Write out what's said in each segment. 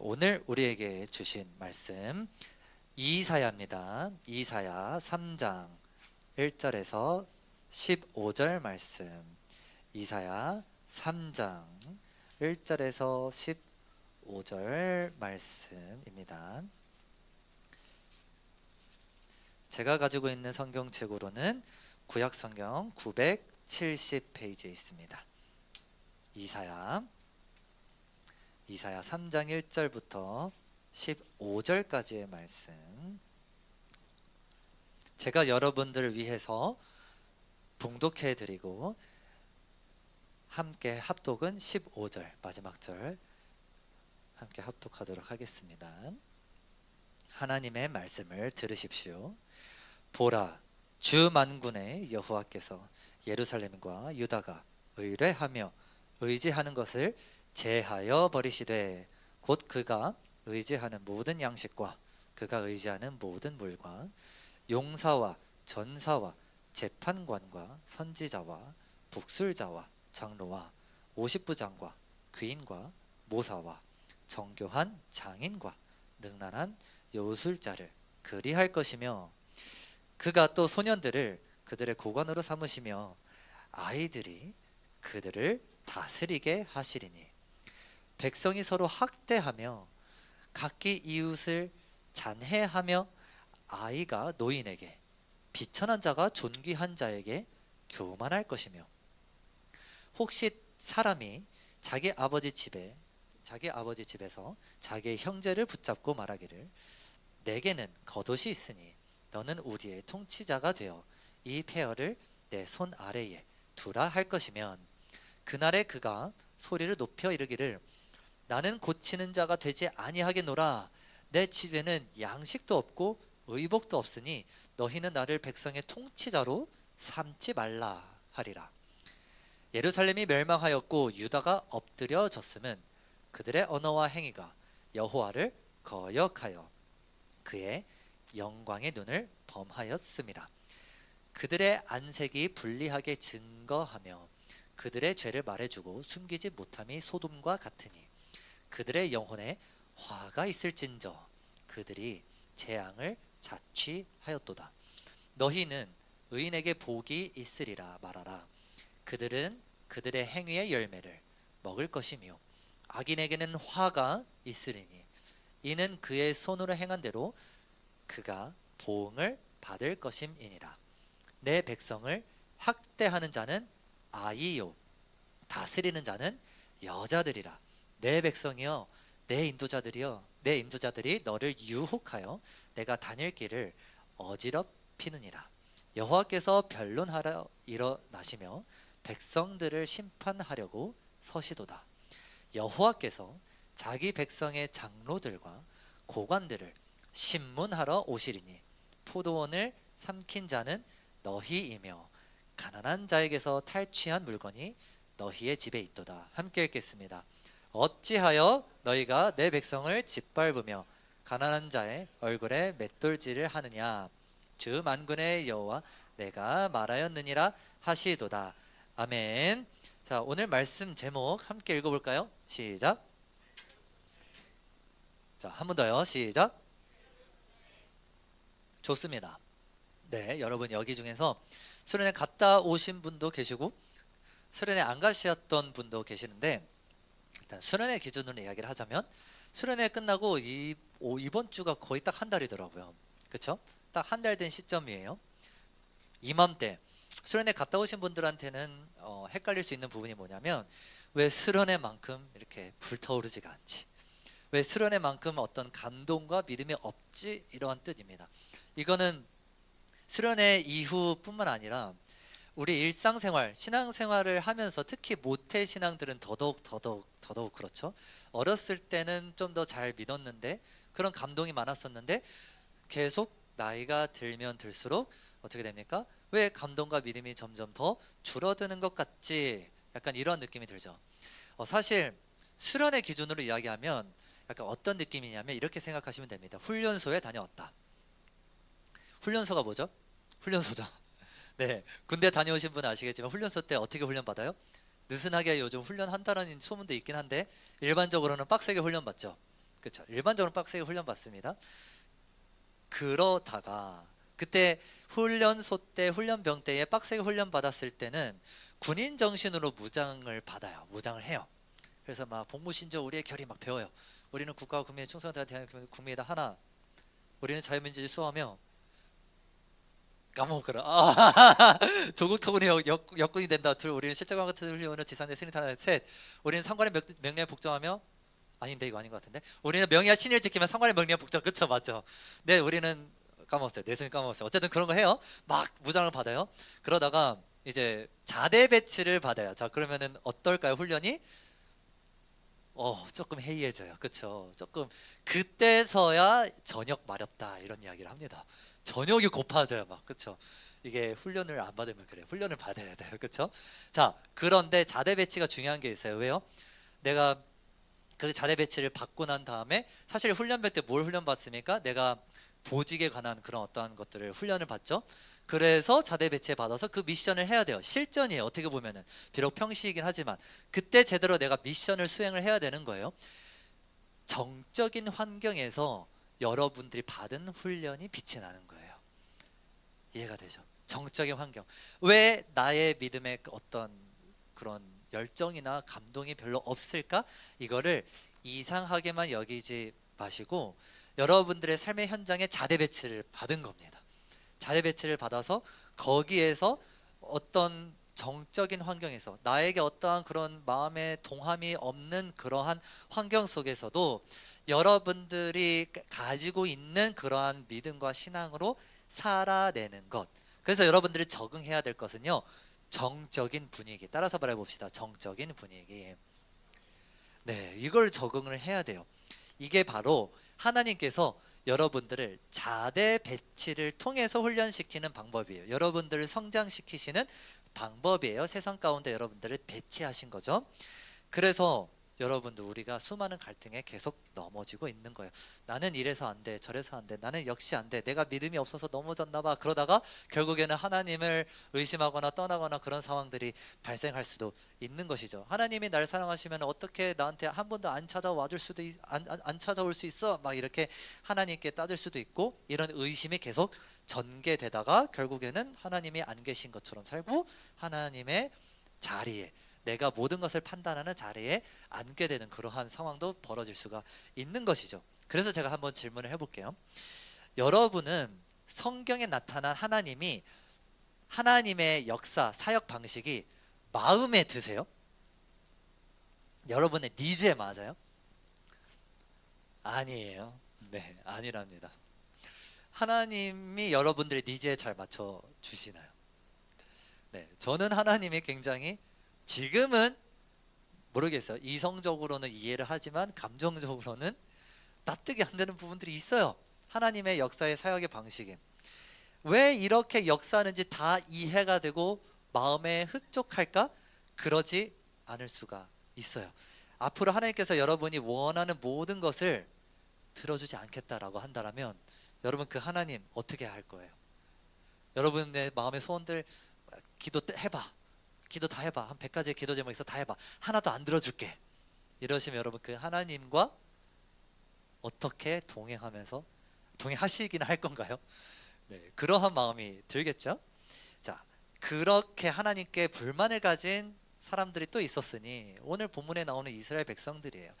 오늘 우리에게 주신 말씀 이사야입니다. 이사야 3장 1절에서 15절 말씀. 이사야 3장 1절에서 15절 말씀입니다. 제가 가지고 있는 성경책으로는 구약 성경 970페이지에 있습니다. 이사야 3장 1절부터 15절까지의 말씀. 제가 여러분들을 위해서 봉독해 드리고 함께 합독은 15절 마지막 절 함께 합독하도록 하겠습니다. 하나님의 말씀을 들으십시오. 보라, 주 만군의 여호와께서 예루살렘과 유다가 의뢰하며 의지하는 것을 제하여 버리시되 곧 그가 의지하는 모든 양식과 그가 의지하는 모든 물과 용사와 전사와 재판관과 선지자와 복술자와 장로와 오십부장과 귀인과 모사와 정교한 장인과 능란한 요술자를 그리할 것이며 그가 또 소년들을 그들의 고관으로 삼으시며 아이들이 그들을 다스리게 하시리니 백성이 서로 학대하며 각기 이웃을 잔해하며 아이가 노인에게 비천한 자가 존귀한 자에게 교만할 것이며 혹시 사람이 자기 아버지 집에서 자기의 형제를 붙잡고 말하기를 내게는 겉옷이 있으니 너는 우리의 통치자가 되어 이 폐허를 내 손 아래에 두라 할 것이면 그날에 그가 소리를 높여 이르기를 나는 고치는 자가 되지 아니하겠노라. 내 집에는 양식도 없고 의복도 없으니 너희는 나를 백성의 통치자로 삼지 말라 하리라. 예루살렘이 멸망하였고 유다가 엎드려졌음은 그들의 언어와 행위가 여호와를 거역하여 그의 영광의 눈을 범하였습니다. 그들의 안색이 불리하게 증거하며 그들의 죄를 말해주고 숨기지 못함이 소돔과 같으니 그들의 영혼에 화가 있을진저 그들이 재앙을 자취하였도다. 너희는 의인에게 복이 있으리라 말하라. 그들은 그들의 행위의 열매를 먹을 것이며 악인에게는 화가 있으리니 이는 그의 손으로 행한 대로 그가 보응을 받을 것임이니라. 내 백성을 학대하는 자는 아이요 다스리는 자는 여자들이라. 내 백성이여 내 인도자들이 너를 유혹하여 내가 다닐 길을 어지럽히느니라. 여호와께서 변론하러 일어나시며 백성들을 심판하려고 서시도다. 여호와께서 자기 백성의 장로들과 고관들을 신문하러 오시리니 포도원을 삼킨 자는 너희이며 가난한 자에게서 탈취한 물건이 너희의 집에 있도다. 함께 읽겠습니다. 어찌하여 너희가 내 백성을 짓밟으며 가난한 자의 얼굴에 맷돌질을 하느냐. 주 만군의 여호와 내가 말하였느니라 하시도다. 아멘. 자, 오늘 말씀 제목 함께 읽어볼까요? 시작. 자, 한 번 더요. 시작. 좋습니다. 네, 여러분 여기 중에서 수련회 갔다 오신 분도 계시고 수련회 안 가셨던 분도 계시는데 일단 수련회 기준으로 이야기를 하자면 수련회 끝나고 이번 주가 거의 딱 한 달이더라고요. 그렇죠? 딱 한 달 된 시점이에요. 이맘때 수련회 갔다 오신 분들한테는 헷갈릴 수 있는 부분이 뭐냐면 왜 수련회만큼 이렇게 불타오르지가 않지? 왜 수련회만큼 어떤 감동과 믿음이 없지? 이러한 뜻입니다. 이거는 수련회 이후뿐만 아니라 우리 일상생활, 신앙생활을 하면서 특히 모태 신앙들은 더더욱 그렇죠. 어렸을 때는 좀 더 잘 믿었는데 그런 감동이 많았었는데 계속 나이가 들면 들수록 어떻게 됩니까? 왜 감동과 믿음이 점점 더 줄어드는 것 같지? 약간 이런 느낌이 들죠. 사실 수련회 기준으로 이야기하면 약간 어떤 느낌이냐면 이렇게 생각하시면 됩니다. 훈련소에 다녀왔다. 훈련소가 뭐죠? 훈련소죠. 네, 군대 다녀오신 분은 아시겠지만 훈련소 때 어떻게 훈련받아요? 느슨하게 요즘 훈련한다는 소문도 있긴 한데 일반적으로는 빡세게 훈련받죠. 그렇죠. 일반적으로 빡세게 훈련 받습니다. 그러다가 그때 훈련소 때 훈련병 때에 빡세게 훈련 받았을 때는 군인 정신으로 무장을 받아요. 무장을 해요. 그래서 막 복무신조 우리의 결의 막 배워요. 우리는 국가와 국민의 충성에 대한 국민이다 하나. 우리는 자유민주주의 수호하며 까먹었거라. 조국 통일의 역군이 된다. 둘, 우리는 실제과 같은 훈련으로 지상대 승리탄. 셋, 우리는 상관의 명령에 복종하며 아닌데 이거 아닌 것 같은데. 우리는 명예와 신의를 지키면 상관의 명령에 복종. 그쵸, 맞죠? 네, 우리는 까먹었어요. 내승 까먹었어요. 어쨌든 그런 거 해요. 막 무장을 받아요. 그러다가 이제 자대 배치를 받아요. 자, 그러면은 어떨까요? 훈련이 조금 해이해져요. 그쵸? 조금 그때서야 저녁 마렵다 이런 이야기를 합니다. 저녁이 고파져요, 막. 그쵸? 이게 훈련을 안 받으면 그래요. 훈련을 받아야 돼요. 그쵸? 자, 그런데 자대 배치가 중요한 게 있어요. 왜요? 내가 그 자대 배치를 받고 난 다음에 사실 훈련병 때 뭘 훈련 받습니까? 내가 보직에 관한 그런 어떠한 것들을 훈련을 받죠. 그래서 자대 배치에 받아서 그 미션을 해야 돼요. 실전이에요. 어떻게 보면은 비록 평시이긴 하지만 그때 제대로 내가 미션을 수행을 해야 되는 거예요. 정적인 환경에서 여러분들이 받은 훈련이 빛이 나는 거예요. 이해가 되죠? 정적인 환경. 왜 나의 믿음에 어떤 그런 열정이나 감동이 별로 없을까? 이거를 이상하게만 여기지 마시고 여러분들의 삶의 현장에 자대 배치를 받은 겁니다. 자대 배치를 받아서 거기에서 어떤 정적인 환경에서 나에게 어떠한 그런 마음의 동함이 없는 그러한 환경 속에서도 여러분들이 가지고 있는 그러한 믿음과 신앙으로 살아내는 것. 그래서 여러분들이 적응해야 될 것은요, 정적인 분위기. 따라서 말해봅시다. 정적인 분위기. 네, 이걸 적응을 해야 돼요. 이게 바로 하나님께서 여러분들을 자대 배치를 통해서 훈련시키는 방법이에요. 여러분들을 성장시키시는 방법이에요. 세상 가운데 여러분들을 배치하신 거죠. 그래서 여러분들 우리가 수많은 갈등에 계속 넘어지고 있는 거예요. 나는 이래서 안 돼, 저래서 안 돼, 나는 역시 안 돼, 내가 믿음이 없어서 넘어졌나 봐. 그러다가 결국에는 하나님을 의심하거나 떠나거나 그런 상황들이 발생할 수도 있는 것이죠. 하나님이 날 사랑하시면 어떻게 나한테 한 번도 안 찾아와 줄 수도 안 찾아올 수 있어? 막 이렇게 하나님께 따질 수도 있고, 이런 의심이 계속 전개되다가 결국에는 하나님이 안 계신 것처럼 살고 하나님의 자리에, 내가 모든 것을 판단하는 자리에 앉게 되는 그러한 상황도 벌어질 수가 있는 것이죠. 그래서 제가 한번 질문을 해볼게요. 여러분은 성경에 나타난 하나님이, 하나님의 역사, 사역 방식이 마음에 드세요? 여러분의 니즈에 맞아요? 아니에요. 네, 아니랍니다. 하나님이 여러분들의 니즈에 잘 맞춰 주시나요? 네, 저는 하나님이 굉장히, 지금은 모르겠어요. 이성적으로는 이해를 하지만 감정적으로는 납득이 안 되는 부분들이 있어요. 하나님의 역사의 사역의 방식이 왜 이렇게 역사하는지 다 이해가 되고 마음에 흡족할까? 그러지 않을 수가 있어요. 앞으로 하나님께서 여러분이 원하는 모든 것을 들어주지 않겠다라고 한다면 여러분 그 하나님 어떻게 할 거예요? 여러분의 마음의 소원들 해봐. 기도 다 해봐. 한 100가지의 기도 제목 있어. 다 해봐. 하나도 안 들어줄게. 이러시면 여러분 그 하나님과 어떻게 동행하시기는 할 건가요? 네, 그러한 마음이 들겠죠? 자, 그렇게 하나님께 불만을 가진 사람들이 또 있었으니 오늘 본문에 나오는 이스라엘 백성들이에요.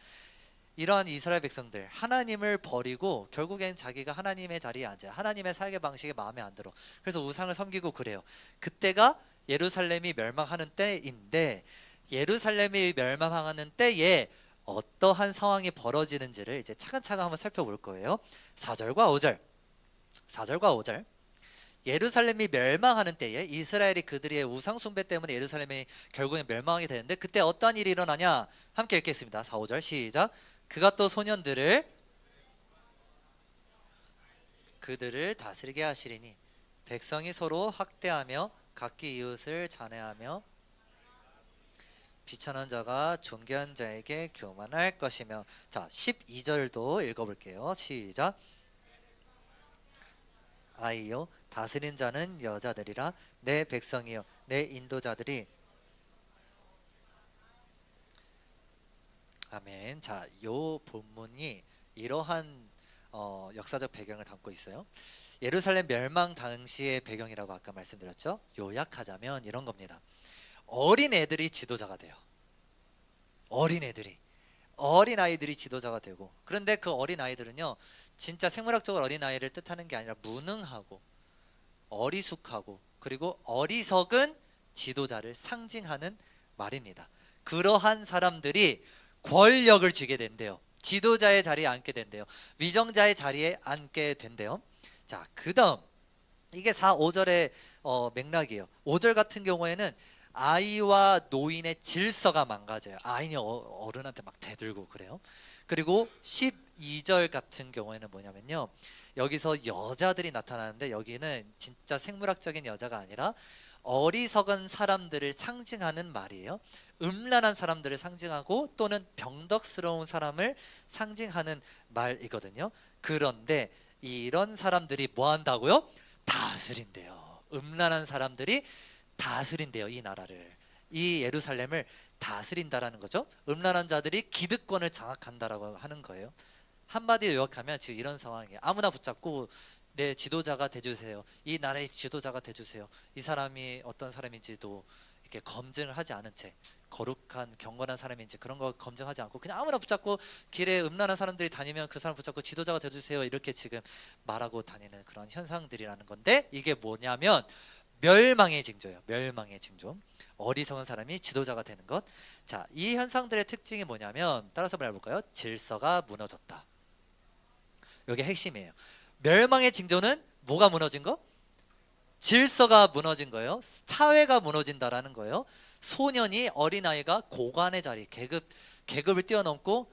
이러한 이스라엘 백성들, 하나님을 버리고 결국엔 자기가 하나님의 자리에 앉아요. 하나님의 사역의 방식이 마음에 안 들어. 그래서 우상을 섬기고 그래요. 그때가 예루살렘이 멸망하는 때인데, 예루살렘이 멸망하는 때에 어떠한 상황이 벌어지는지를 이제 차근차근 한번 살펴볼 거예요. 4절과 5절. 4절과 5절. 예루살렘이 멸망하는 때에 이스라엘이 그들의 우상 숭배 때문에 예루살렘이 결국엔 멸망하게 되는데, 그때 어떠한 일이 일어나냐? 함께 읽겠습니다. 4, 5절 시작. 그가 또 소년들을 그들을 다스리게 하시리니 백성이 서로 학대하며 각기 이웃을 잔해하며 비천한 자가 존귀한 자에게 교만할 것이며. 자, 12절도 읽어볼게요. 시작. 아이요, 다스린 자는 여자들이라. 내 백성이요, 내 인도자들이. 아멘. 자, 요 본문이 이러한 역사적 배경을 담고 있어요. 예루살렘 멸망 당시의 배경이라고 아까 말씀드렸죠. 요약하자면 이런 겁니다. 어린 애들이 지도자가 돼요. 어린 아이들이 지도자가 되고, 그런데 그 어린 아이들은요, 진짜 생물학적으로 어린 아이를 뜻하는 게 아니라 무능하고 어리숙하고 그리고 어리석은 지도자를 상징하는 말입니다. 그러한 사람들이 권력을 쥐게 된대요. 지도자의 자리에 앉게 된대요. 위정자의 자리에 앉게 된대요. 자, 그 다음 이게 4, 5절의 맥락이에요. 5절 같은 경우에는 아이와 노인의 질서가 망가져요. 아이는 어른한테 막 대들고 그래요. 그리고 12절 같은 경우에는 뭐냐면요, 여기서 여자들이 나타나는데 여기는 진짜 생물학적인 여자가 아니라 어리석은 사람들을 상징하는 말이에요. 음란한 사람들을 상징하고 또는 병덕스러운 사람을 상징하는 말이거든요. 그런데 이런 사람들이 뭐 한다고요? 다스린대요. 음란한 사람들이 다스린대요. 이 나라를, 이 예루살렘을 다스린다라는 거죠. 음란한 자들이 기득권을 장악한다라고 하는 거예요. 한마디로 요약하면 지금 이런 상황이에요. 아무나 붙잡고 내 지도자가 돼주세요. 이 나라의 지도자가 돼주세요. 이 사람이 어떤 사람인지도 이렇게 검증을 하지 않은 채, 거룩한 경건한 사람인지 그런 거 검증하지 않고 그냥 아무나 붙잡고 길에 음란한 사람들이 다니면 그 사람 붙잡고 지도자가 돼주세요, 이렇게 지금 말하고 다니는 그런 현상들이라는 건데, 이게 뭐냐면 멸망의 징조예요. 멸망의 징조. 어리석은 사람이 지도자가 되는 것. 자, 이 현상들의 특징이 뭐냐면 따라서 말해볼까요? 질서가 무너졌다. 이게 핵심이에요. 멸망의 징조는 뭐가 무너진 거? 질서가 무너진 거예요. 사회가 무너진다라는 거예요. 소년이, 어린아이가 고관의 자리, 계급을 뛰어넘고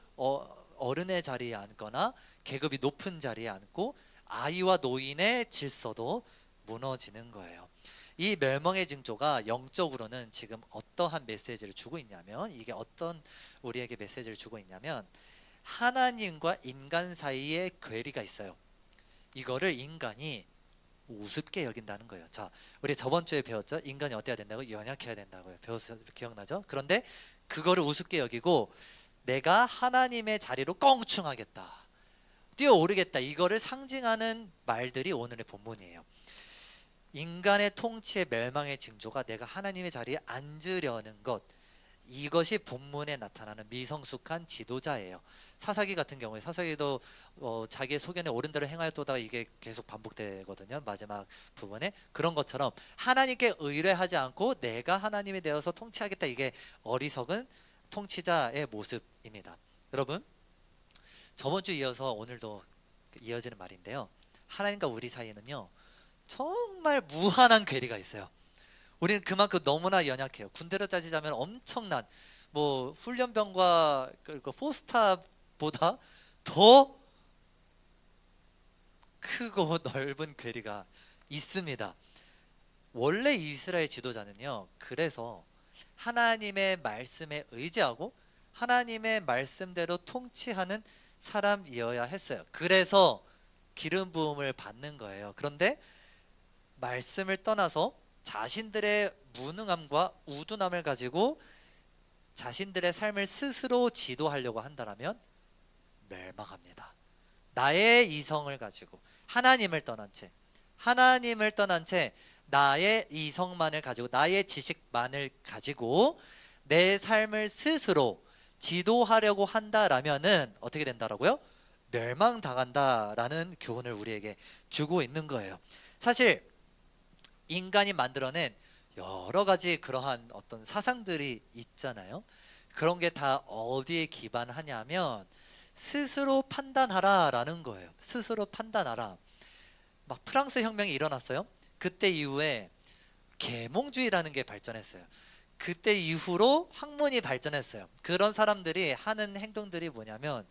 어른의 자리에 앉거나 계급이 높은 자리에 앉고 아이와 노인의 질서도 무너지는 거예요. 이 멸망의 징조가 영적으로는 지금 어떠한 메시지를 주고 있냐면, 이게 어떤 우리에게 메시지를 주고 있냐면, 하나님과 인간 사이에 괴리가 있어요. 이거를 인간이 우습게 여긴다는 거예요. 자, 우리 저번 주에 배웠죠? 인간이 어때야 된다고? 연약해야 된다고요. 배웠어, 기억나죠? 그런데 그거를 우습게 여기고 내가 하나님의 자리로 껑충하겠다, 뛰어오르겠다, 이거를 상징하는 말들이 오늘의 본문이에요. 인간의 통치의 멸망의 징조가 내가 하나님의 자리에 앉으려는 것, 이것이 본문에 나타나는 미성숙한 지도자예요. 사사기 같은 경우에 사사기도 자기의 소견에 옳은 대로 행하였도다, 이게 계속 반복되거든요. 마지막 부분에 그런 것처럼 하나님께 의뢰하지 않고 내가 하나님이 되어서 통치하겠다, 이게 어리석은 통치자의 모습입니다. 여러분, 저번 주 이어서 오늘도 이어지는 말인데요, 하나님과 우리 사이에는요 정말 무한한 괴리가 있어요. 우리는 그만큼 너무나 연약해요. 군대로 따지자면 엄청난 뭐 훈련병과 그 포스타보다 더 크고 넓은 괴리가 있습니다. 원래 이스라엘 지도자는요, 그래서 하나님의 말씀에 의지하고 하나님의 말씀대로 통치하는 사람이어야 했어요. 그래서 기름 부음을 받는 거예요. 그런데 말씀을 떠나서 자신들의 무능함과 우둔함을 가지고 자신들의 삶을 스스로 지도하려고 한다면 멸망합니다. 나의 이성을 가지고 하나님을 떠난 채 나의 이성만을 가지고 나의 지식만을 가지고 내 삶을 스스로 지도하려고 한다라면은 어떻게 된다라고요? 멸망당한다라는 교훈을 우리에게 주고 있는 거예요. 사실 인간이 만들어낸 여러 가지 그러한 어떤 사상들이 있잖아요. 그런 게 다 어디에 기반하냐면 스스로 판단하라라는 거예요. 스스로 판단하라. 막 프랑스 혁명이 일어났어요. 그때 이후에 계몽주의라는 게 발전했어요. 그때 이후로 학문이 발전했어요. 그런 사람들이 하는 행동들이 뭐냐면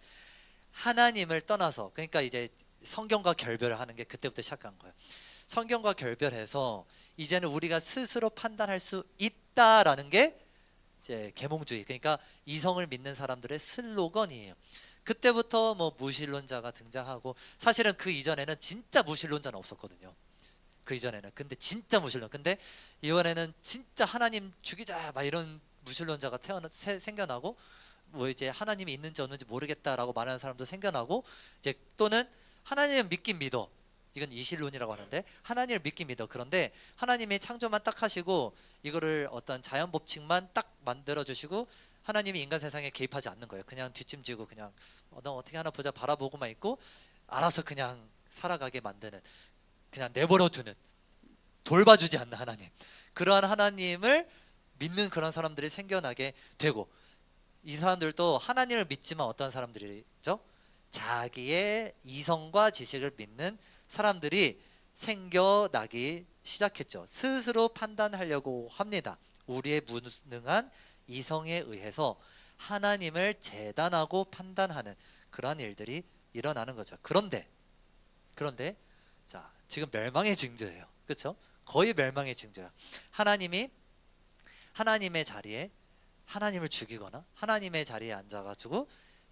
하나님을 떠나서, 그러니까 이제 성경과 결별을 하는 게 그때부터 시작한 거예요. 성경과 결별해서 이제는 우리가 스스로 판단할 수 있다라는 게 이제 계몽주의, 그러니까 이성을 믿는 사람들의 슬로건이에요. 그때부터 뭐 무신론자가 등장하고, 사실은 그 이전에는 진짜 무신론자는 없었거든요. 그 이전에는. 근데 진짜 무신론. 근데 이번에는 진짜 하나님 죽이자 막 이런 무신론자가 생겨나고, 뭐 이제 하나님이 있는지 없는지 모르겠다라고 말하는 사람도 생겨나고, 이제 또는 하나님은 믿긴 믿어. 이건 이실론이라고 하는데, 하나님을 믿긴 믿어. 그런데 하나님이 창조만 딱 하시고 이거를 어떤 자연 법칙만 딱 만들어 주시고 하나님이 인간 세상에 개입하지 않는 거예요. 그냥 뒷짐지고 그냥 너 어떻게 하나 보자 바라보고만 있고 알아서 그냥 살아가게 만드는, 그냥 내버려 두는, 돌봐주지 않는 하나님, 그러한 하나님을 믿는 그런 사람들이 생겨나게 되고, 이 사람들도 하나님을 믿지만 어떤 사람들이죠? 자기의 이성과 지식을 믿는 사람들이 생겨나기 시작했죠. 스스로 판단하려고 합니다. 우리의 무능한 이성에 의해서 하나님을 재단하고 판단하는 그러한 일들이 일어나는 거죠. 그런데 자, 지금 멸망의 징조예요. 그렇죠? 거의 멸망의 징조야. 하나님이 하나님의 자리에 하나님을 죽이거나 하나님의 자리에 앉아가지고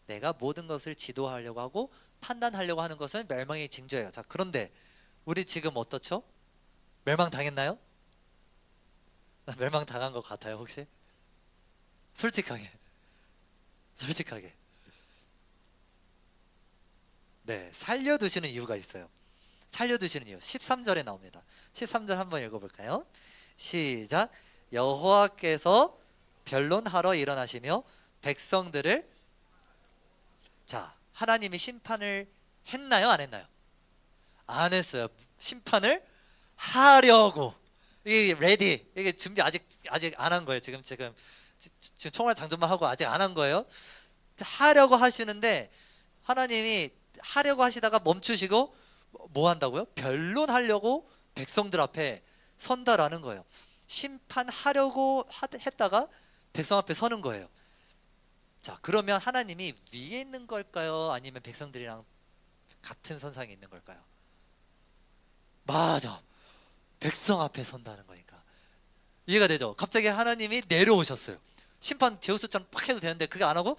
내가 모든 것을 지도하려고 하고 판단하려고 하는 것은 멸망의 징조예요. 자, 그런데 우리 지금 어떻죠? 멸망 당했나요? 멸망 당한 것 같아요, 혹시? 솔직하게. 네, 살려두시는 이유가 있어요. 살려두시는 이유 13절에 나옵니다. 13절 한번 읽어볼까요? 시작. 여호와께서 변론하러 일어나시며 백성들을, 자, 하나님이 심판을 했나요, 안 했나요? 안 했어요. 심판을 하려고, 이게 레디, 이게 준비 아직 안 한 거예요. 지금 총알 장전만 하고 아직 안 한 거예요. 하려고 하시는데 하나님이 하려고 하시다가 멈추시고 뭐 한다고요? 변론하려고 백성들 앞에 선다라는 거예요. 심판하려고 했다가 백성 앞에 서는 거예요. 자, 그러면 하나님이 위에 있는 걸까요? 아니면 백성들이랑 같은 선상에 있는 걸까요? 맞아, 백성 앞에 선다는 거니까 이해가 되죠? 갑자기 하나님이 내려오셨어요. 심판 제우스처럼 팍 해도 되는데 그게 안 하고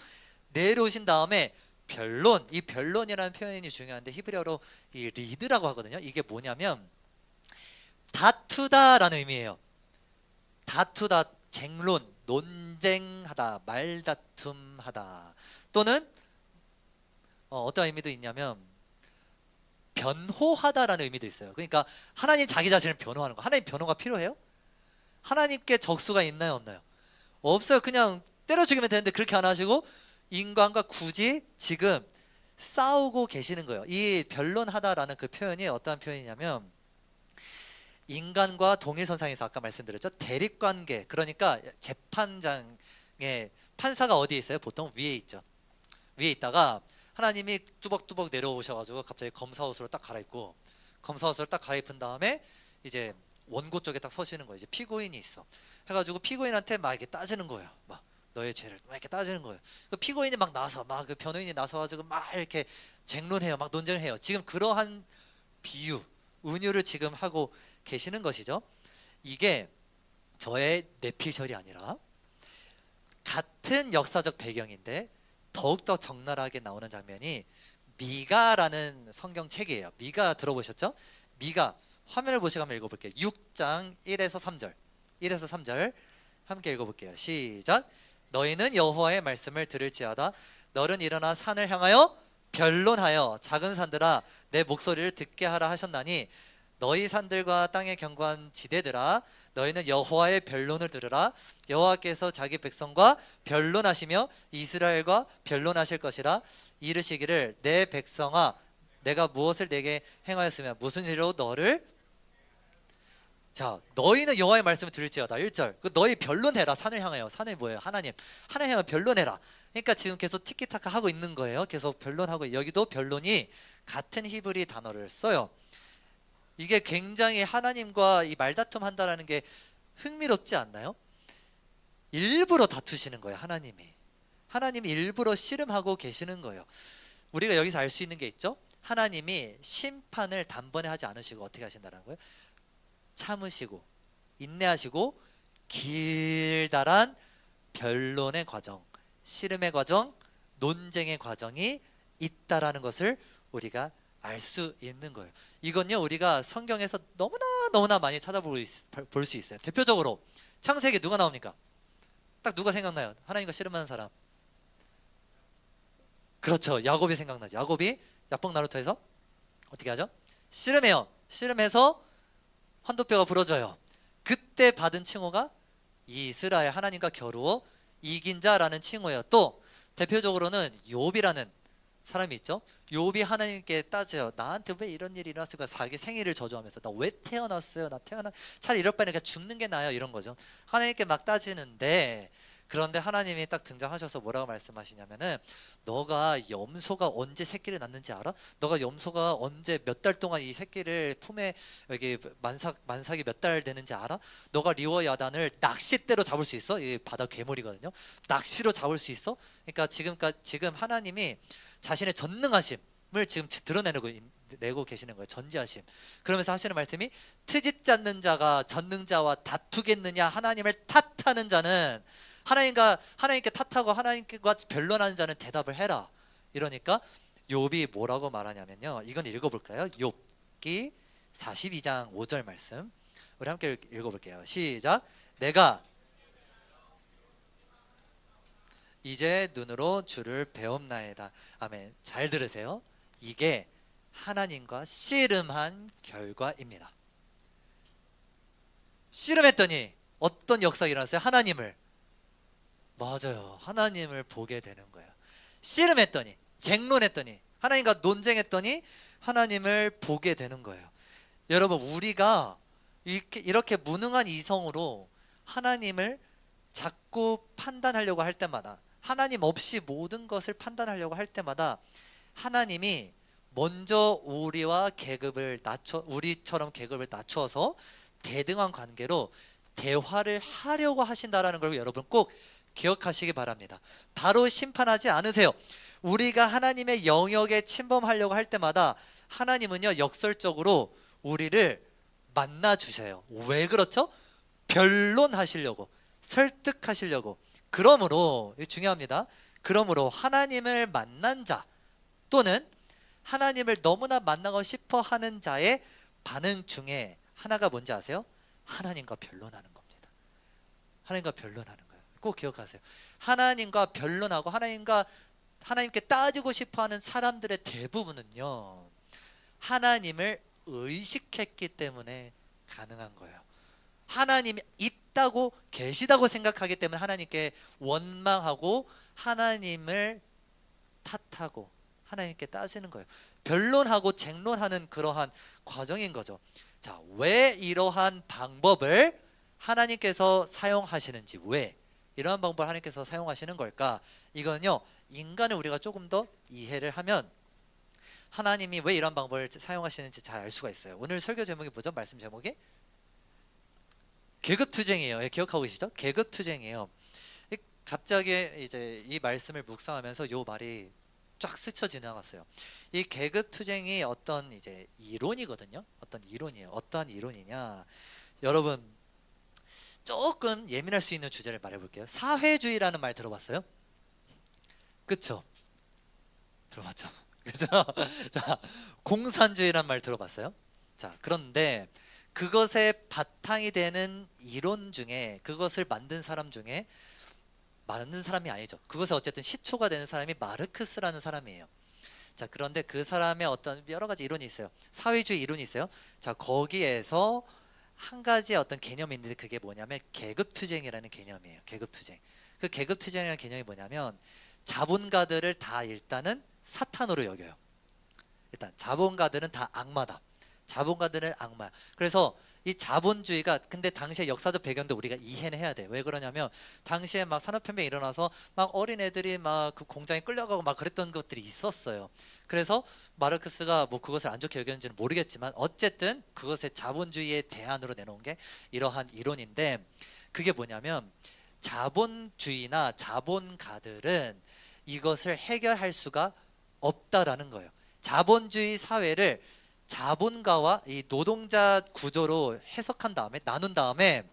내려오신 다음에 변론, 이 변론이라는 표현이 중요한데 히브리어로 이 리드라고 하거든요. 이게 뭐냐면 다투다라는 의미예요. 다투다, 쟁론, 논쟁하다, 말다툼하다, 또는 어떤 의미도 있냐면 변호하다라는 의미도 있어요. 그러니까 하나님 자기 자신을 변호하는 거. 하나님 변호가 필요해요? 하나님께 적수가 있나요, 없나요? 없어요. 그냥 때려 죽이면 되는데 그렇게 안 하시고 인간과 굳이 지금 싸우고 계시는 거예요. 이 변론하다라는 그 표현이 어떠한 표현이냐면 인간과 동일선상에서 아까 말씀드렸죠. 대립관계, 그러니까 재판장에 판사가 어디에 있어요? 보통 위에 있죠. 위에 있다가 하나님이 뚜벅뚜벅 내려오셔가지고 갑자기 검사 옷으로 딱 갈아입고, 검사 옷으로 딱 갈아입은 다음에 이제 원고 쪽에 딱 서시는 거예요. 이제 피고인이 있어. 해가지고 피고인한테 막 이렇게 따지는 거예요. 막 너의 죄를 막 이렇게 따지는 거예요. 그 피고인이 막 나서, 막 그 변호인이 나서가지고 막 이렇게 쟁론해요. 막 논쟁을 해요. 지금 그러한 비유, 은유를 지금 하고 계시는 것이죠. 이게 저의 내피셜이 아니라 같은 역사적 배경인데 더욱더 적나라하게 나오는 장면이 미가라는 성경책이에요. 미가 들어보셨죠? 미가, 화면을 보시고 한번 읽어볼게요. 6장 1에서 3절 1에서 3절 함께 읽어볼게요. 시작. 너희는 여호와의 말씀을 들을지어다. 너는 일어나 산을 향하여 변론하여 작은 산들아 내 목소리를 듣게 하라 하셨나니 너희 산들과 땅에 견고한 지대들아 너희는 여호와의 변론을 들으라. 여호와께서 자기 백성과 변론하시며 이스라엘과 변론하실 것이라. 이르시기를 내 백성아 내가 무엇을 내게 행하였으며 무슨 일로 너를, 자, 너희는 여호와의 말씀을 들을지어다. 1절. 그 너희 변론해라. 산을 향하여. 산이 뭐예요? 하나님. 하나님 향하여 변론해라. 그러니까 지금 계속 티키타카 하고 있는 거예요. 계속 변론하고, 여기도 변론이 같은 히브리 단어를 써요. 이게 굉장히 하나님과 이 말다툼 한다라는 게 흥미롭지 않나요? 일부러 다투시는 거예요. 하나님이 일부러 씨름하고 계시는 거예요. 우리가 여기서 알 수 있는 게 있죠. 하나님이 심판을 단번에 하지 않으시고 어떻게 하신다는 거예요? 참으시고 인내하시고 길다란 변론의 과정, 씨름의 과정, 논쟁의 과정이 있다라는 것을 우리가 알 수 있는 거예요. 이건요 우리가 성경에서 너무나 많이 찾아볼 수 있어요. 대표적으로 창세기 누가 나옵니까? 딱 누가 생각나요? 하나님과 씨름하는 사람. 그렇죠. 야곱이 생각나죠. 야곱이 야복 나루터에서 어떻게 하죠? 씨름해요. 씨름해서 환도뼈가 부러져요. 그때 받은 칭호가 이스라엘, 하나님과 겨루어 이긴 자라는 칭호예요. 또 대표적으로는 욥이라는 사람이 있죠. 욥이 하나님께 따져요. 나한테 왜 이런 일이 일어났을까? 자기 생일을 저주하면서 나 왜 태어났어요? 나 차라리 이럴 바에는 그냥 죽는 게 나아요. 이런 거죠. 하나님께 막 따지는데, 그런데 하나님이 딱 등장하셔서 뭐라고 말씀하시냐면은, 너가 염소가 언제 새끼를 낳는지 알아? 너가 염소가 언제 몇 달 동안 이 새끼를 품에 여기 만삭이 몇 달 되는지 알아? 너가 리워 야단을 낚싯대로 잡을 수 있어? 이 바다 괴물이거든요. 낚시로 잡을 수 있어? 그러니까 지금 하나님이 자신의 전능하심을 지금 내고 계시는 거예요. 전지하심. 그러면서 하시는 말씀이, 트집 않는 자가 전능자와 다투겠느냐? 하나님을 탓하는 자는 하나님께 탓하고 하나님과 변론하는 자는 대답을 해라. 이러니까 욥이 뭐라고 말하냐면요. 이건 읽어볼까요? 욥기 42장 5절 말씀. 우리 함께 읽어볼게요. 시작. 내가 이제 눈으로 주를 배움나이다. 아멘. 잘 들으세요. 이게 하나님과 씨름한 결과입니다. 씨름했더니 어떤 역사가 일어났어요? 맞아요. 하나님을 보게 되는 거예요. 씨름했더니, 쟁론했더니, 하나님과 논쟁했더니 하나님을 보게 되는 거예요. 여러분, 우리가 이렇게 무능한 이성으로 하나님을 자꾸 판단하려고 할 때마다, 하나님 없이 모든 것을 판단하려고 할 때마다 하나님이 먼저 우리처럼 계급을 낮춰서 대등한 관계로 대화를 하려고 하신다라는 걸 여러분 꼭 기억하시기 바랍니다. 바로 심판하지 않으세요. 우리가 하나님의 영역에 침범하려고 할 때마다 하나님은요, 역설적으로 우리를 만나 주세요. 왜 그렇죠? 변론하시려고, 설득하시려고. 그러므로, 이거 중요합니다. 그러므로 하나님을 만난 자, 또는 하나님을 너무나 만나고 싶어 하는 자의 반응 중에 하나가 뭔지 아세요? 하나님과 변론하는 겁니다. 하나님과 변론하는 거예요. 꼭 기억하세요. 하나님과 변론하고 하나님께 따지고 싶어 하는 사람들의 대부분은요, 하나님을 의식했기 때문에 가능한 거예요. 하나님이 있다고, 계시다고 생각하기 때문에 하나님께 원망하고 하나님을 탓하고 하나님께 따지는 거예요. 변론하고 쟁론하는 그러한 과정인 거죠. 자, 왜 이러한 방법을 하나님께서 사용하시는지, 왜 이러한 방법을 하나님께서 사용하시는 걸까? 이거는요, 인간을 우리가 조금 더 이해를 하면 하나님이 왜 이런 방법을 사용하시는지 잘 알 수가 있어요. 오늘 설교 제목이 뭐죠? 말씀 제목이? 계급투쟁이에요. 예, 기억하고 계시죠? 계급투쟁이에요. 갑자기 이제 이 말씀을 묵상하면서 요 말이 쫙 스쳐 지나갔어요. 이 계급투쟁이 어떤 이제 이론이거든요. 어떤 이론이에요. 어떠한 이론이냐? 여러분, 조금 예민할 수 있는 주제를 말해볼게요. 사회주의라는 말 들어봤어요? 그쵸? 들어봤죠? 그죠? 자, 공산주의란 말 들어봤어요? 자, 그런데 그것의 바탕이 되는 이론 중에, 그것을 만든 사람 중에, 만든 사람이 아니죠. 그것에 어쨌든 시초가 되는 사람이 마르크스라는 사람이에요. 자, 그런데 그 사람의 어떤 여러 가지 이론이 있어요. 사회주의 이론이 있어요. 자, 거기에서 한 가지 어떤 개념이 있는데, 그게 뭐냐면 계급투쟁이라는 개념이에요. 계급투쟁. 그 계급투쟁이라는 개념이 뭐냐면, 자본가들을 다 일단은 사탄으로 여겨요. 일단 자본가들은 다 악마다. 자본가들은 악마야. 그래서 이 자본주의가, 근데 당시의 역사적 배경도 우리가 이해는 해야 돼. 왜 그러냐면 당시에 막 산업혁명이 일어나서 막 어린애들이 막 그 공장에 끌려가고 막 그랬던 것들이 있었어요. 그래서 마르크스가 뭐 그것을 안 좋게 여겼는지는 모르겠지만 어쨌든 그것의 자본주의의 대안으로 내놓은 게 이러한 이론인데, 그게 뭐냐면 자본주의나 자본가들은 이것을 해결할 수가 없다라는 거예요. 자본주의 사회를 자본가와 이 노동자 구조로 해석한 다음에, 나눈 다음에,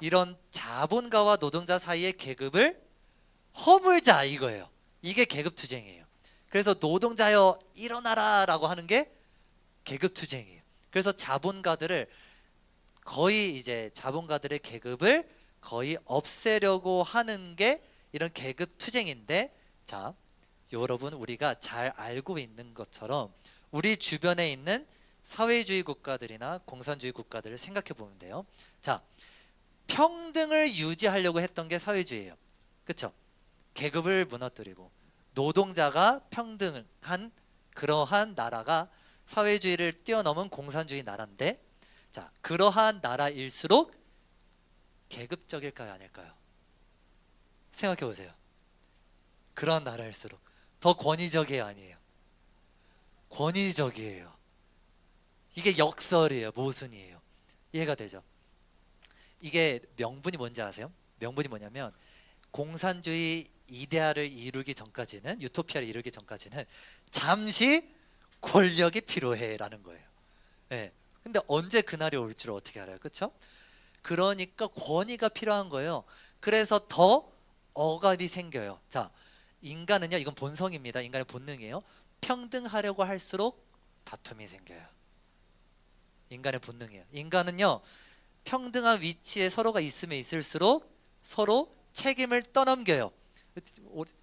이런 자본가와 노동자 사이의 계급을 허물자, 이거예요. 이게 계급투쟁이에요. 그래서 노동자여 일어나라 라고 하는 게 계급투쟁이에요. 그래서 자본가들의 계급을 거의 없애려고 하는 게 이런 계급투쟁인데, 자, 여러분 우리가 잘 알고 있는 것처럼 우리 주변에 있는 사회주의 국가들이나 공산주의 국가들을 생각해 보면 돼요. 자, 평등을 유지하려고 했던 게 사회주의예요. 그렇죠? 계급을 무너뜨리고 노동자가 평등한 그러한 나라가 사회주의를 뛰어넘은 공산주의 나라인데, 자, 그러한 나라일수록 계급적일까요, 아닐까요? 생각해 보세요. 그러한 나라일수록 더 권위적이에요, 아니에요? 권위적이에요. 이게 역설이에요, 모순이에요. 이해가 되죠? 이게 명분이 뭔지 아세요? 명분이 뭐냐면 공산주의 이데아를 이루기 전까지는, 유토피아를 이루기 전까지는 잠시 권력이 필요해라는 거예요. 예. 근데 언제 그날이 올 줄 어떻게 알아요? 그렇죠? 그러니까 권위가 필요한 거예요. 그래서 더 억압이 생겨요. 자, 인간은요, 이건 본성입니다. 인간의 본능이에요. 평등하려고 할수록 다툼이 생겨요. 인간의 본능이에요. 인간은요, 평등한 위치에 서로가 있으면 있을수록 서로 책임을 떠넘겨요.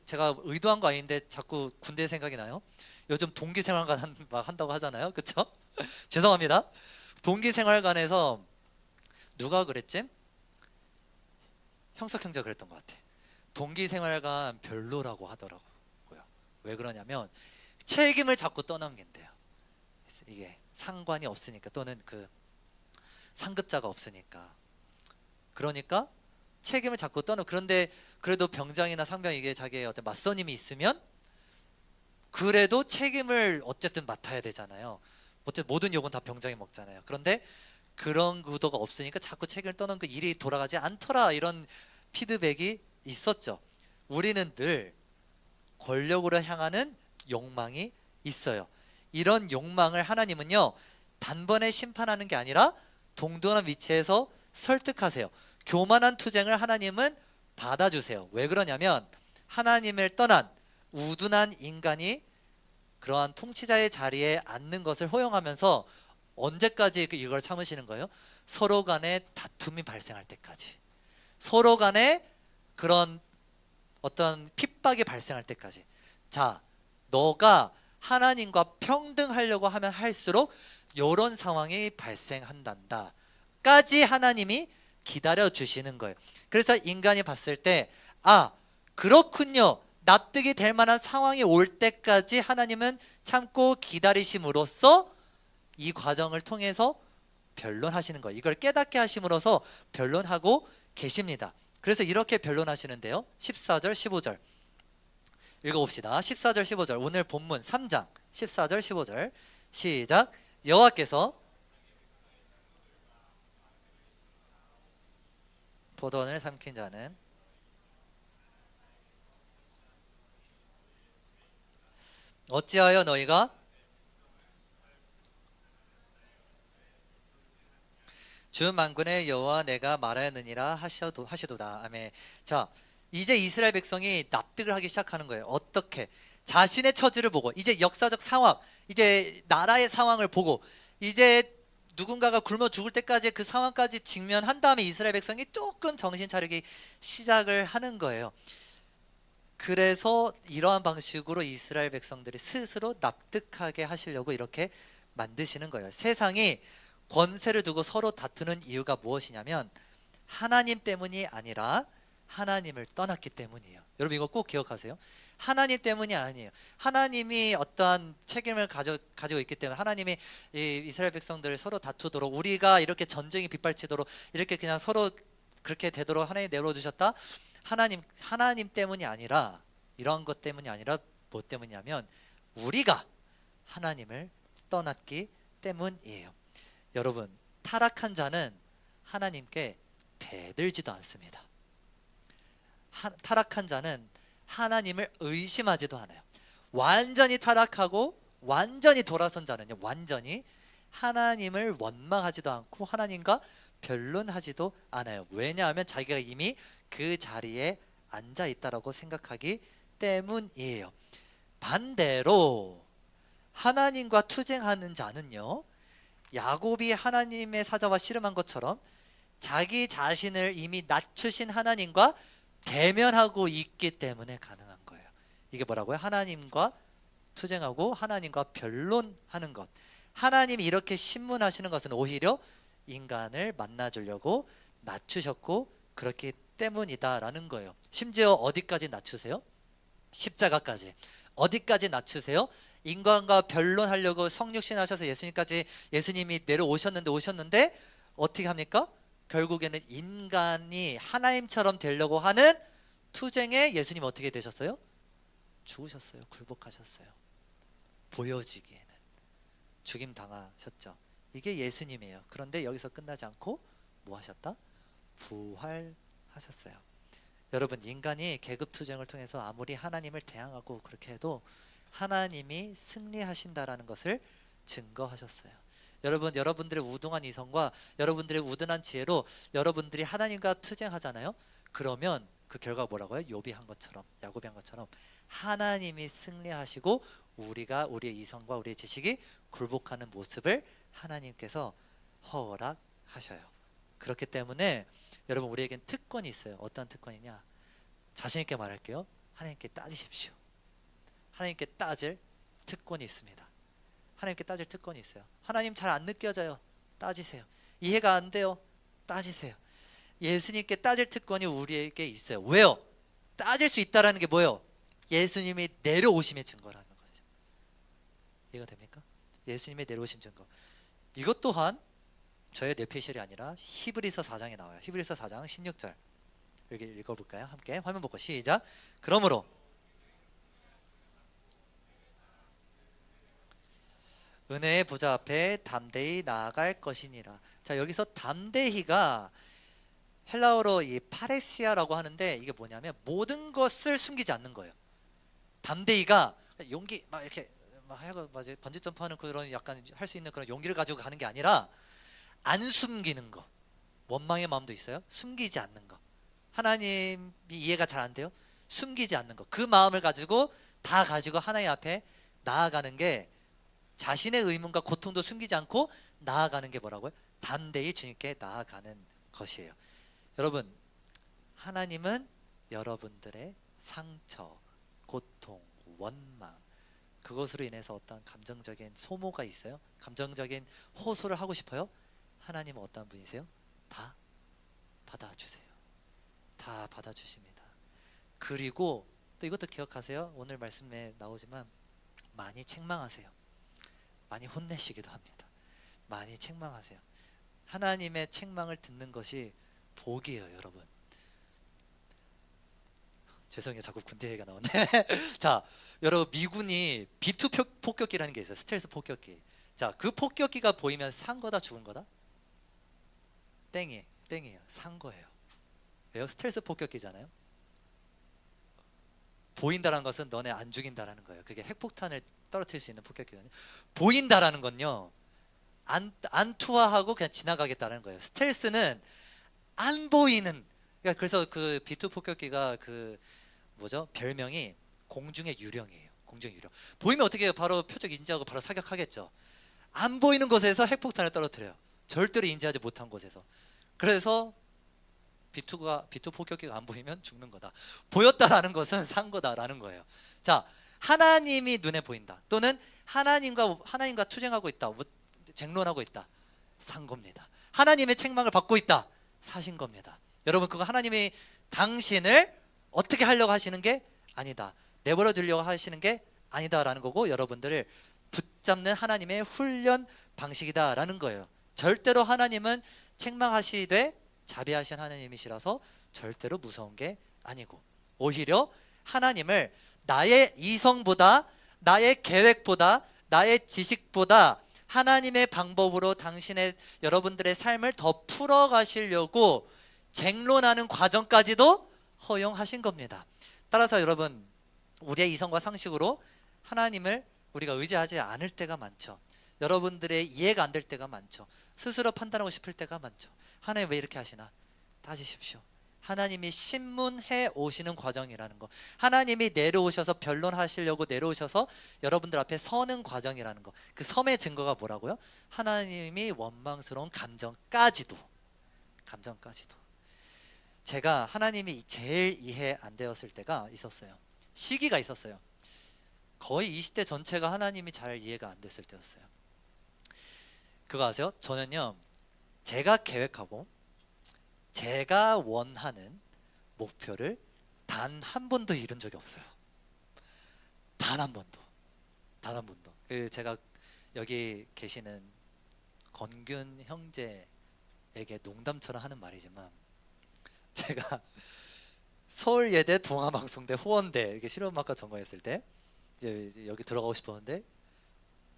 제가 의도한 거 아닌데 자꾸 군대 생각이 나요. 요즘 동기생활관 막 한다고 하잖아요. 그쵸? 죄송합니다. 동기생활관에서 누가 그랬지? 형석 형제가 그랬던 것 같아. 동기생활관 별로라고 하더라고요. 왜 그러냐면 책임을 자꾸 떠넘긴대요. 이게 상관이 없으니까, 또는 그 상급자가 없으니까. 그러니까 책임을 자꾸 떠넘. 그런데 그래도 병장이나 상병, 이게 자기의 어떤 맞선임이 있으면 그래도 책임을 어쨌든 맡아야 되잖아요. 어쨌든 모든 욕은 다 병장이 먹잖아요. 그런데 그런 구도가 없으니까 자꾸 책임을 떠넘고 일이 돌아가지 않더라, 이런 피드백이 있었죠. 우리는 늘 권력으로 향하는 욕망이 있어요. 이런 욕망을 하나님은요, 단번에 심판하는 게 아니라 동등한 위치에서 설득하세요. 교만한 투쟁을 하나님은 받아주세요. 왜 그러냐면 하나님을 떠난 우둔한 인간이 그러한 통치자의 자리에 앉는 것을 허용하면서 언제까지 이걸 참으시는 거예요? 서로 간에 다툼이 발생할 때까지, 서로 간에 그런 어떤 핍박이 발생할 때까지. 자, 너가 하나님과 평등하려고 하면 할수록 이런 상황이 발생한단다 까지 하나님이 기다려 주시는 거예요. 그래서 인간이 봤을 때, 아, 그렇군요, 납득이 될 만한 상황이 올 때까지 하나님은 참고 기다리심으로써 이 과정을 통해서 변론하시는 거예요. 이걸 깨닫게 하심으로써 변론하고 계십니다. 그래서 이렇게 변론하시는데요, 14절 15절 읽어봅시다. 14절 15절, 오늘 본문 3장 14절 15절 시작. 여호와께서 포도원을 삼킨 자는 어찌하여 너희가 주 만군의 여호와 내가 말하였느니라 하시도다. 아멘. 자, 이제 이스라엘 백성이 납득을 하기 시작하는 거예요. 어떻게? 자신의 처지를 보고, 이제 역사적 상황, 이제 나라의 상황을 보고, 이제 누군가가 굶어 죽을 때까지 그 상황까지 직면한 다음에 이스라엘 백성이 조금 정신 차리기 시작을 하는 거예요. 그래서 이러한 방식으로 이스라엘 백성들이 스스로 납득하게 하시려고 이렇게 만드시는 거예요. 세상이 권세를 두고 서로 다투는 이유가 무엇이냐면 하나님 때문이 아니라 하나님을 떠났기 때문이에요. 여러분 이거 꼭 기억하세요. 하나님 때문이 아니에요. 하나님이 어떠한 책임을 가지고 있기 때문에 하나님이 이 이스라엘 백성들을 서로 다투도록, 우리가 이렇게 전쟁이 빗발치도록, 이렇게 그냥 서로 그렇게 되도록 하나님이 내버려두셨다. 하나님 때문이 아니라, 이러한 것 때문이 아니라 뭐 때문이냐면 우리가 하나님을 떠났기 때문이에요. 여러분, 타락한 자는 하나님께 대들지도 않습니다. 타락한 자는 하나님을 의심하지도 않아요. 완전히 타락하고 완전히 돌아선 자는요, 완전히 하나님을 원망하지도 않고 하나님과 변론하지도 않아요. 왜냐하면 자기가 이미 그 자리에 앉아 있다라고 생각하기 때문이에요. 반대로 하나님과 투쟁하는 자는요, 야곱이 하나님의 사자와 씨름한 것처럼 자기 자신을 이미 낮추신 하나님과 대면하고 있기 때문에 가능한 거예요. 이게 뭐라고요? 하나님과 투쟁하고 하나님과 변론하는 것. 하나님이 이렇게 신문하시는 것은 오히려 인간을 만나주려고 낮추셨고 그렇기 때문이다라는 거예요. 심지어 어디까지 낮추세요? 십자가까지. 어디까지 낮추세요? 인간과 변론하려고 성육신 하셔서 예수님이 오셨는데 어떻게 합니까? 결국에는 인간이 하나님처럼 되려고 하는 투쟁에 예수님 어떻게 되셨어요? 죽으셨어요. 굴복하셨어요. 보여지기에는 죽임 당하셨죠. 이게 예수님이에요. 그런데 여기서 끝나지 않고 뭐 하셨다? 부활하셨어요. 여러분, 인간이 계급투쟁을 통해서 아무리 하나님을 대항하고 그렇게 해도 하나님이 승리하신다라는 것을 증거하셨어요. 여러분, 여러분들의 우등한 이성과 여러분들의 우둔한 지혜로 여러분들이 하나님과 투쟁하잖아요. 그러면 그 결과가 뭐라고요? 야곱이 한 것처럼 하나님이 승리하시고 우리의 이성과 우리의 지식이 굴복하는 모습을 하나님께서 허락하셔요. 그렇기 때문에 여러분, 우리에겐 특권이 있어요. 어떤 특권이냐? 자신 있게 말할게요. 하나님께 따지십시오. 하나님께 따질 특권이 있습니다. 하나님께 따질 특권이 있어요. 하나님 잘 안 느껴져요. 따지세요. 이해가 안 돼요. 따지세요. 예수님께 따질 특권이 우리에게 있어요. 왜요? 따질 수 있다라는 게 뭐예요? 예수님이 내려오심의 증거라는 거죠. 이해가 됩니까? 예수님의 내려오심 증거. 이것 또한 저의 뇌피셜이 아니라 히브리서 4장에 나와요. 히브리서 4장 16절. 여기 읽어볼까요? 함께 화면 보고 시작. 그러므로 은혜의 보좌 앞에 담대히 나아갈 것이니라. 자, 여기서 담대히가 헬라어로 이 파레시아라고 하는데 이게 뭐냐면 모든 것을 숨기지 않는 거예요. 담대히가 용기 막 이렇게 막 하고 번지 점프하는 그런 약간 할 수 있는 그런 용기를 가지고 가는 게 아니라 안 숨기는 거. 원망의 마음도 있어요. 숨기지 않는 거. 하나님이 이해가 잘 안 돼요. 숨기지 않는 거. 그 마음을 가지고 다 가지고 하나님 앞에 나아가는 게 자신의 의문과 고통도 숨기지 않고 나아가는 게 뭐라고요? 담대히 주님께 나아가는 것이에요. 여러분, 하나님은 여러분들의 상처, 고통, 원망, 그것으로 인해서 어떤 감정적인 소모가 있어요? 감정적인 호소를 하고 싶어요? 하나님은 어떤 분이세요? 다 받아주세요. 다 받아주십니다. 그리고 또 이것도 기억하세요. 오늘 말씀에 나오지만 많이 책망하세요. 많이 혼내시기도 합니다. 많이 책망하세요. 하나님의 책망을 듣는 것이 복이에요, 여러분. 죄송해요, 자꾸 군대 얘기가 나오네. 자, 여러분, 미군이 B2 폭격기라는 게 있어요. 스텔스 폭격기. 자, 그 폭격기가 보이면 산 거다 죽은 거다? 땡이에요. 산 거예요. 왜요? 스텔스 폭격기잖아요. 보인다는 것은 너네 안 죽인다라는 거예요. 그게 핵폭탄을 떨어뜨릴 수 있는 폭격기거든요. 보인다라는 건요, 안 투하하고 그냥 지나가겠다는 거예요. 스텔스는 안 보이는. 그러니까 그래서 그 B2 폭격기가 그 뭐죠? 별명이 공중의 유령이에요. 공중의 유령. 보이면 어떻게 해요? 바로 표적 인지하고 바로 사격하겠죠. 안 보이는 곳에서 핵폭탄을 떨어뜨려요. 절대로 인지하지 못한 곳에서. 그래서 B2 폭격기가 안 보이면 죽는 거다. 보였다라는 것은 산 거다라는 거예요. 자, 하나님이 눈에 보인다. 또는 하나님과 투쟁하고 있다. 쟁론하고 있다. 산 겁니다. 하나님의 책망을 받고 있다. 사신 겁니다. 여러분, 그거 하나님이 당신을 어떻게 하려고 하시는 게 아니다. 내버려 두려고 하시는 게 아니다라는 거고, 여러분들을 붙잡는 하나님의 훈련 방식이다라는 거예요. 절대로 하나님은 책망하시되 자비하신 하나님이시라서 절대로 무서운 게 아니고, 오히려 하나님을 나의 이성보다, 나의 계획보다, 나의 지식보다 하나님의 방법으로 여러분들의 삶을 더 풀어가시려고 쟁론하는 과정까지도 허용하신 겁니다. 따라서 여러분, 우리의 이성과 상식으로 하나님을 우리가 의지하지 않을 때가 많죠. 여러분들의 이해가 안 될 때가 많죠. 스스로 판단하고 싶을 때가 많죠. 하나님 왜 이렇게 하시나? 따지십시오. 하나님이 신문해 오시는 과정이라는 거, 하나님이 내려오셔서 변론하시려고 내려오셔서 여러분들 앞에 서는 과정이라는 거, 그 섬의 증거가 뭐라고요? 하나님이 원망스러운 감정까지도. 제가 하나님이 제일 이해 안 되었을 때가 있었어요. 시기가 있었어요. 거의 20대 전체가 하나님이 잘 이해가 안 됐을 때였어요. 그거 아세요? 저는요, 제가 계획하고 제가 원하는 목표를 단 한 번도 이룬 적이 없어요. 단 한 번도. 단 한 번도. 제가 여기 계시는 건균 형제에게 농담처럼 하는 말이지만, 제가 서울예대 동아방송대 후원대 이렇게 실용음악과 전공했을 때 이제 여기 들어가고 싶었는데,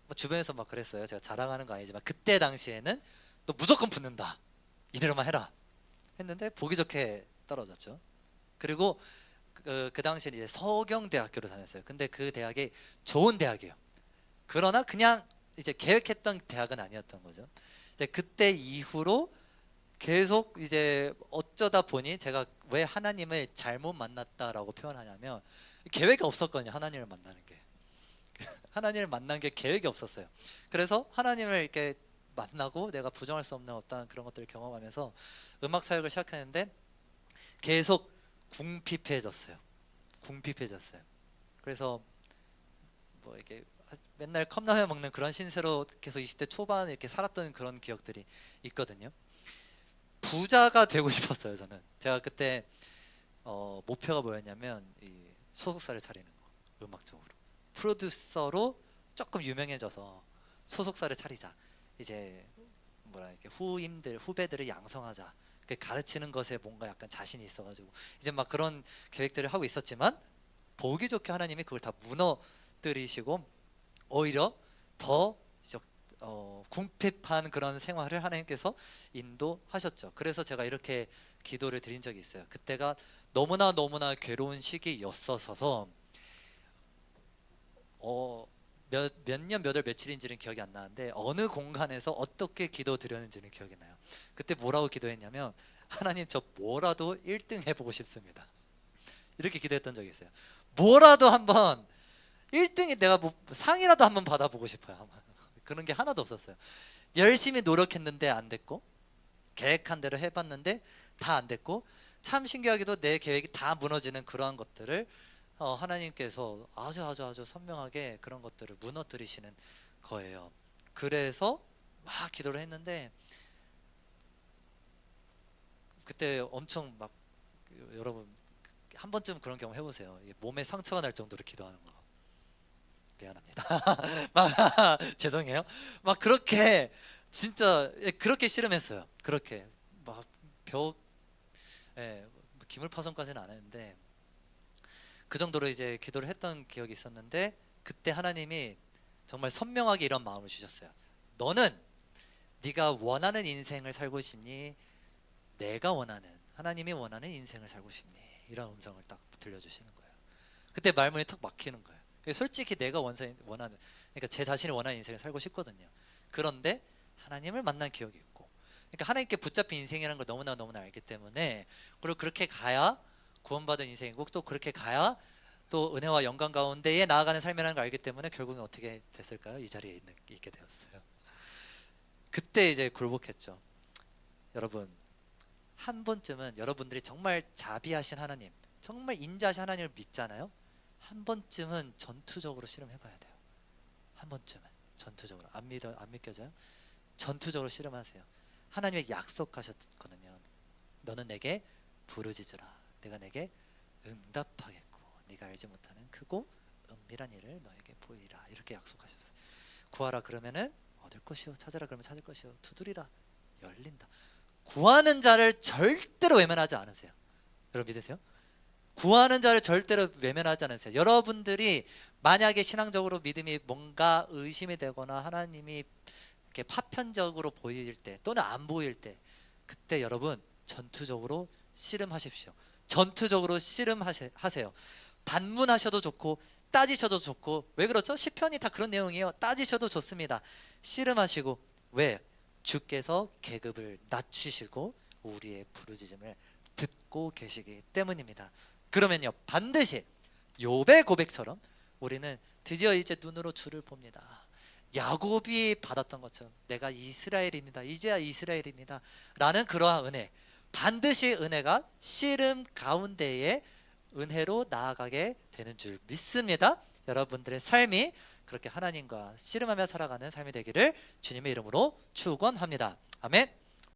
뭐 주변에서 막 그랬어요. 제가 자랑하는 거 아니지만 그때 당시에는 너 무조건 붙는다, 이대로만 해라 했는데 보기 좋게 떨어졌죠. 그리고 그 당시에 이제 서경대학교를 다녔어요. 근데 그 대학이 좋은 대학이에요. 그러나 그냥 이제 계획했던 대학은 아니었던 거죠. 이제 그때 이후로 계속 이제 어쩌다 보니, 제가 왜 하나님을 잘못 만났다라고 표현하냐면, 계획이 없었거든요. 하나님을 만나는 게. 하나님을 만난 게 계획이 없었어요. 그래서 하나님을 이렇게 만나고 내가 부정할 수 없는 어떤 그런 것들을 경험하면서 음악 사역을 시작했는데 계속 궁핍해졌어요. 궁핍해졌어요. 그래서 뭐 이렇게 맨날 컵라면 먹는 그런 신세로 계속 20대 초반 이렇게 살았던 그런 기억들이 있거든요. 부자가 되고 싶었어요. 저는 제가 그때 목표가 뭐였냐면 이 소속사를 차리는 거, 음악적으로 프로듀서로 조금 유명해져서 소속사를 차리자. 이제 뭐라 이렇게 후배들을 양성하자. 가르치는 것에 뭔가 약간 자신이 있어가지고 이제 막 그런 계획들을 하고 있었지만, 보기 좋게 하나님이 그걸 다 무너뜨리시고 오히려 더 궁핍한 그런 생활을 하나님께서 인도하셨죠. 그래서 제가 이렇게 기도를 드린 적이 있어요. 그때가 너무나 괴로운 시기였어서 몇 년 몇 월 며칠인지는 기억이 안 나는데 어느 공간에서 어떻게 기도 드렸는지는 기억이 나요. 그때 뭐라고 기도했냐면, 하나님 저 뭐라도 1등 해보고 싶습니다, 이렇게 기도했던 적이 있어요. 뭐라도 한번 1등이, 내가 뭐 상이라도 한번 받아보고 싶어요. 그런 게 하나도 없었어요. 열심히 노력했는데 안 됐고, 계획한 대로 해봤는데 다 안 됐고, 참 신기하게도 내 계획이 다 무너지는 그러한 것들을 하나님께서 아주 선명하게 그런 것들을 무너뜨리시는 거예요. 그래서 막 기도를 했는데, 그때 엄청 막, 여러분 한 번쯤 그런 경험 해보세요. 몸에 상처가 날 정도로 기도하는 거. 미안합니다. 막 죄송해요. 막 그렇게 진짜 그렇게 씨름했어요. 그렇게 막 벽, 기물파손까지는 안 했는데 그 정도로 이제 기도를 했던 기억이 있었는데, 그때 하나님이 정말 선명하게 이런 마음을 주셨어요. 너는 네가 원하는 인생을 살고 싶니? 내가 원하는, 하나님이 원하는 인생을 살고 싶니? 이런 음성을 딱 들려주시는 거예요. 그때 말문이 탁 막히는 거예요. 솔직히 내가 원하는, 그러니까 제 자신이 원하는 인생을 살고 싶거든요. 그런데 하나님을 만난 기억이 있고, 그러니까 하나님께 붙잡힌 인생이라는 걸 너무나 알기 때문에, 그리고 그렇게 가야 구원받은 인생이고, 또 그렇게 가야 또 은혜와 영광 가운데에 나아가는 삶이라는 걸 알기 때문에 결국은 어떻게 됐을까요? 이 자리에 있게 되었어요. 그때 이제 굴복했죠. 여러분, 한 번쯤은 여러분들이 정말 자비하신 하나님, 정말 인자하신 하나님을 믿잖아요. 한 번쯤은 전투적으로 실험해봐야 돼요. 한 번쯤은 전투적으로. 안 믿겨져요? 전투적으로 실험하세요. 하나님이 약속하셨거든요. 너는 내게 부르짖으라, 내가 내게 응답하겠고, 네가 알지 못하는 크고 은밀한 일을 너에게 보이라, 이렇게 약속하셨어요. 구하라 그러면은 얻을 것이요, 찾으라 그러면 찾을 것이요, 두드리라 열린다. 구하는 자를 절대로 외면하지 않으세요. 여러분 믿으세요? 구하는 자를 절대로 외면하지 않으세요. 여러분들이 만약에 신앙적으로 믿음이 뭔가 의심이 되거나 하나님이 이렇게 파편적으로 보일 때, 또는 안 보일 때, 그때 여러분 전투적으로 씨름하십시오. 전투적으로 씨름하세요. 반문하셔도 좋고 따지셔도 좋고. 왜 그렇죠? 시편이 다 그런 내용이에요. 따지셔도 좋습니다. 씨름하시고. 왜? 주께서 계급을 낮추시고 우리의 부르짖음을 듣고 계시기 때문입니다. 그러면요, 반드시 욥의 고백처럼 우리는 드디어 이제 눈으로 주를 봅니다. 야곱이 받았던 것처럼 내가 이스라엘입니다, 이제야 이스라엘입니다 라는 그러한 은혜, 반드시 은혜가 씨름 가운데에 은혜로 나아가게 되는 줄 믿습니다. 여러분들의 삶이 그렇게 하나님과 씨름하며 살아가는 삶이 되기를 주님의 이름으로 축원합니다. 아멘.